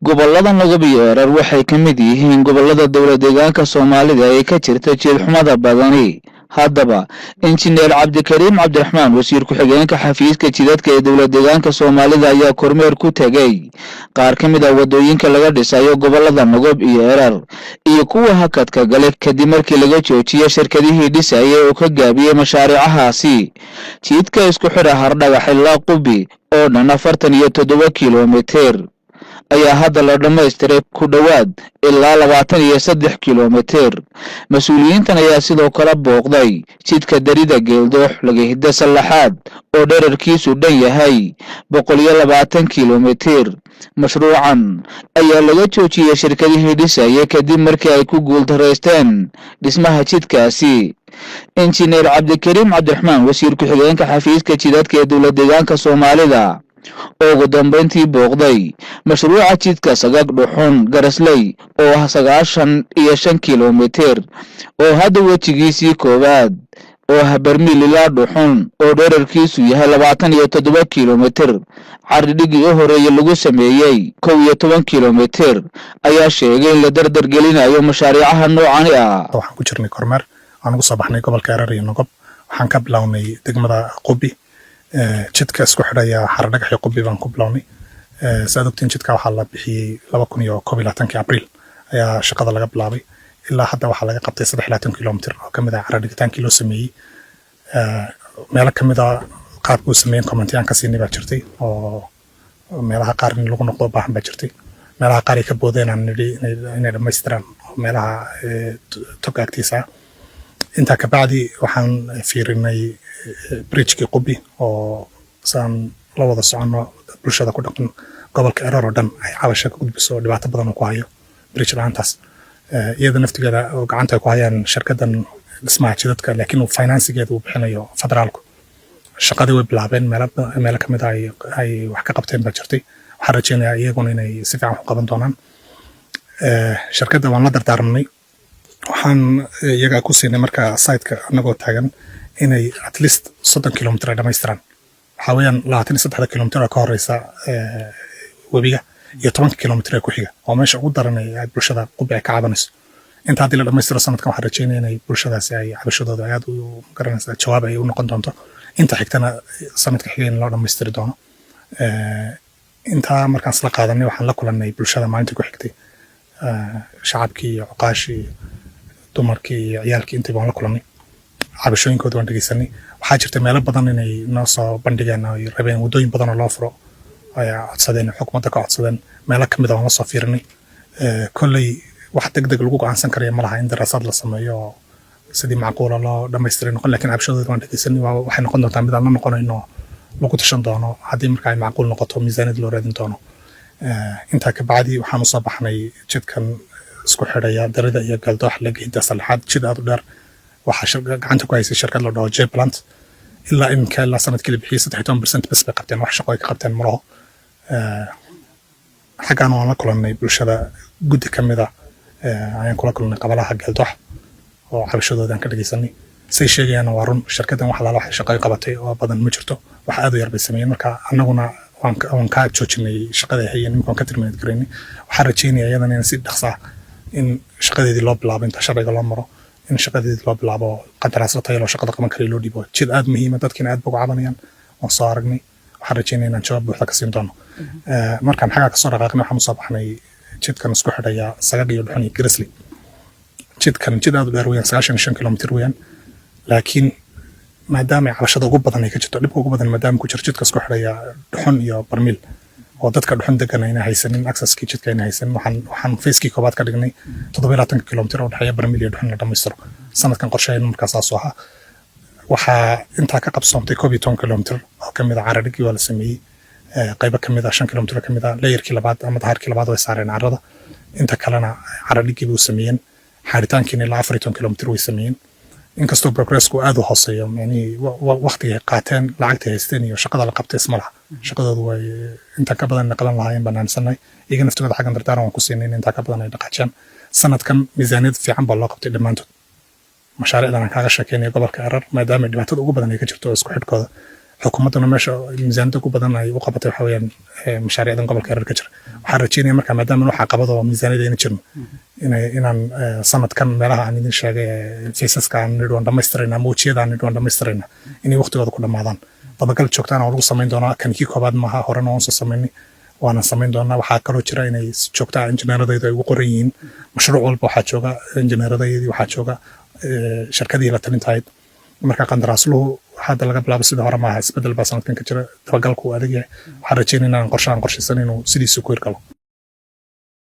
gobollada Nogab iyo Erar waxay ka mid yihiin gobollada dowlad-deegaanka Soomaalida ee ka jirta jilxumada badani. Haddaba, Injineer Cabdikariim Cabdiraxmaan, wasiir ku-xigeenka xafiiska jidadka ee dowlad-deegaanka Soomaalida ayaa kormeer ku tegay qaar ka mid ah wadooyinka laga dhisayo gobollada Nogab iyo Erar iyo kuwa hakadka galay kadib markii laga joojiyay shirkadihii dhisayay oo ka gaabiyay mashaariicahaasi. Jidka isku xidha Hardhagax ilaa Qubi oo dhan 47 kiiloomitir ayaa hadda la dhammaystiray ku dhowaad ilaa 23 kiiloomitir. Mas-uuliyiintan ayaa sidoo kale booqday jidka Darida Geeldoox Lagahida Salaxaad oo dhererkiisu dhan yahay 120 kiiloomitir. Mashruucan ayaa laga joojiyay shirkadihii dhisayay kadib markii ay ku guuldareysteen dhismaha jidkaasi. Injineer Cabdikariim Cabdiraxmaan, wasiir ku-xigeenka xafiiska jidadka ee dowlad-deegaanka Soomaalida oo ugu dambeyntii booqday mashruuca jidka Sagag Dhuxun Garasley oo ah 95 kiiloomitir oo hadda wejigiisii koowaad oo ah Barmiil ilaa Dhuxun oo dhererkiisu yahay 27 kiiloomitir. Caridhigii u horeeyay lagu sameeyay 11 kiiloomitir ayaa sheegay in la dardar gelinayo mashaariicaha noocan ah. Waxaan ku jirnay kormeer aan ugu soo baxnay gobolka Erar iyo Nogab. Waxaan ka bilownay degmada Qubi jidka isku xidhaya Hardhagax iyo Qubi baan ku bilownay. Saadogtiin jidka waxaa la bixiyay 2021 Abriil ayaa shaqada laga bilaabay ilaa hadda waxaa laga qabtay 23 kiiloomitir oo kamid ah caradhigitaankii loo sameeyay. Meelo kamid ah qaabka uu sameeyay kommentiyan ka siinay baa jirtay oo meelaha qaar in lagu noqdo baahan baa jirtay. Meelaha qaar ay ka boodeen inay dhammaystiraan meelaha tog agtiisa. Intaa ka bacdi waxaan fiirinay bridge-kii Qubi oo saan la wada socono bulshada ku dhaqan gobolka Erar oo dhan ay cabasho ka gudbiso dhibaato badan ku hayo bridge la'aantaas. Iyada naftigeeda oo gacanta ku hayaan shirkadan dhismaha jidadka laakiin financigeedu uu bixinayo federaalku. Shaqadii way bilaabeen meelo ka mid ah ay wax ka qabteen baa jirtay. Waxaan rajeynayaa iyaguna inay si fiican u qaban doonaan. Shirkadda waan la dardaarmay. Waxaan iyaga ku siinay marka site-ka anagoo taagan inay at least 30 kiiloomitir ay dhammaystiraan. Waxaa weeyaan 23 kiiloomitir ka horeysa webiga iyo 10 kiiloomitir ku xiga oo meesha ugu daran ay bulshada Qubi ay ka cabanayso. Inta hadii la dhammaystiro sanadkan waxaan rajeynayaa inay bulshadaasi ay cabashadooda aad u garanaysaa jawaab ay u noqon doonto. Inta xigtana sanadka xigeen loo dhammaystiri doono. Inta markaan isla qaadanay waxaan la kulannay bulshada maalintii ku xigtay. Shacabkii iyo cuqaashii dumarkii iyo ciyaalkii intii baan la kulannay. cabashooyinkooda waan dhegeysanay. Waxaa jirta meelo badan inay noo soo bandhigeen oo ay rabeen wadooyin badan oo loo furo ayaa codsadeen xukuumadda ka codsadeen. Meelo ka mid ah waan la soo fiirinay. Kolley wax degdeg lagu go'aansan karayo ma laha in daraasad la sameeyo oo sidii macquul ah loo dhammaystiray noqon, laakiin cabashadooda waan dhegeysanay. Waxay noqon doontaa mid aan la noqonayno lagu tashan doono haddii marka ay macquul noqoto miisaaniyad loo raadin doono. Intaa ka bacdi waxaan u soo baxnay jidkan isku xidhaya Darida iyo Geeldoox Lagahida Salaxaad jid aad u dheer. waxaa gacanta ku haysay shirkad la dhaho J-Plant ilaa imika ilaa sanadkii la bixiyay 13% bas bay qabteen, wax shaqo ay ka qabteen malaho. xaggaan waan la kulannay bulshada guddi ka mid ah ayaan kula kulannay qabalaha Geeldoox oo cabashadooda aan ka dhegeysanay. say sheegayaan waa run, shirkaddan wax alaala wax shaqo ay qabatay oo badan ma jirto, wax aad u yar bay sameeyeen. Marka annaguna waan ka joojinay shaqada ay hayeen, nimankaan ka terminate garaynay. Waxaan rajeynayaa iyadana in si dhaqso ah in shaqadeedii loo bilaabo inta sharciga loo maro, in shaqadeedii loo bilaabo qandaraas la tayo loo shaqada qaban kara loo dhiibo. Jid aad muhiim ah dadkina aad buu cabanayaan waan soo aragnay. Waxaan rajeynayaa inaan jawaab buuxda ka siin doono. Markaan xagaa ka soo dhaqaaqnay waxaan u soo baxnay jidkan isku xidhaya Sagag iyo Dhuxun iyo Garasley. Jidkan jid aad u dheer weeyaan 95 kiiloomitir weeyaan, laakiin maadaama ay cabashada ugu badan ay ka jirto, dhibka ugu badan maadaama ku jiro jidka isku xidhaya Dhuxun iyo Barmiil oo dadka Dhuxun degan ayna haysanin accesskii jidka ayna haysanin. Waxaan facekii koobaad ka dhignay 27 kiiloomitir oo dhexeeya Barmiil iyo Dhuxun la dhammaystiro. Sanadkan qorsheeyeen markaas soo ahaa. Waxaa intaa ka qabsoontay 12 kiiloomitir oo ka mid ah caradhigii waa la sameeyey. qaybo ka mid ah 5 kiiloomitir ka mid ah layerkii labaad ama dahaarkii labaad way saareen carrada. Inta kalena caradhigii buu sameeyeen. xaaritaankiina ilaa 14 kiiloomitir way sameeyeen. inkastoo progressku aad u hooseeyo, yani waqtiga ay qaateen, lacagta ay haysteen iyo shaqada la qabtay isma laha. Shaqadoodu way inta ka badan qaban lahaayeen banaansanay. Iyaga naftooda xaggan dardaaran waan ku siinay in inta ka badan ay dhaqaajiyaan. Sanadkan miisaaniyad fiican baa loo qabtay dhammaantood. mashaariicdan aan kaaga sheekeynay gobolka Erar maadaama dhibaatada ugu badan ay ka jirto isku xidhkooda xukuumadduna meesha miisaaniyadda ku badan ay u qabatay waxa weeyaan mashaariicdan gobolka Erar ka jira waxaan rajeynaya marka maadaama waxa qabado miisaaniyadda ayna jirno inaan sanadkan meelaha aan idin sheegay faysaska aan nidhoon dhamaystirayna ama wajiyada aan nidhoon dhamaystirayna inay waqtigooda ku dhamaadaan dabagal joogtaan oo lagu samayn doonaa kan kii koobaad maaha horena waan soo samaynay waana samayn doonaa waxaa kaloo jira inay si joogta ah injineeradaydu ay ugu qoran yihiin mashruuc walba waxaa jooga injineeradaydii waxaa jooga shirkadihii la talintahayd marka qandaraasluhu hadda laga bilaabo sida hore maaha isbedel baa sanadkan ka jira dabagalku adag yahay waxaan rajeynaynaa qorshahan qorshaysan inuu sidiisu ku hirgalo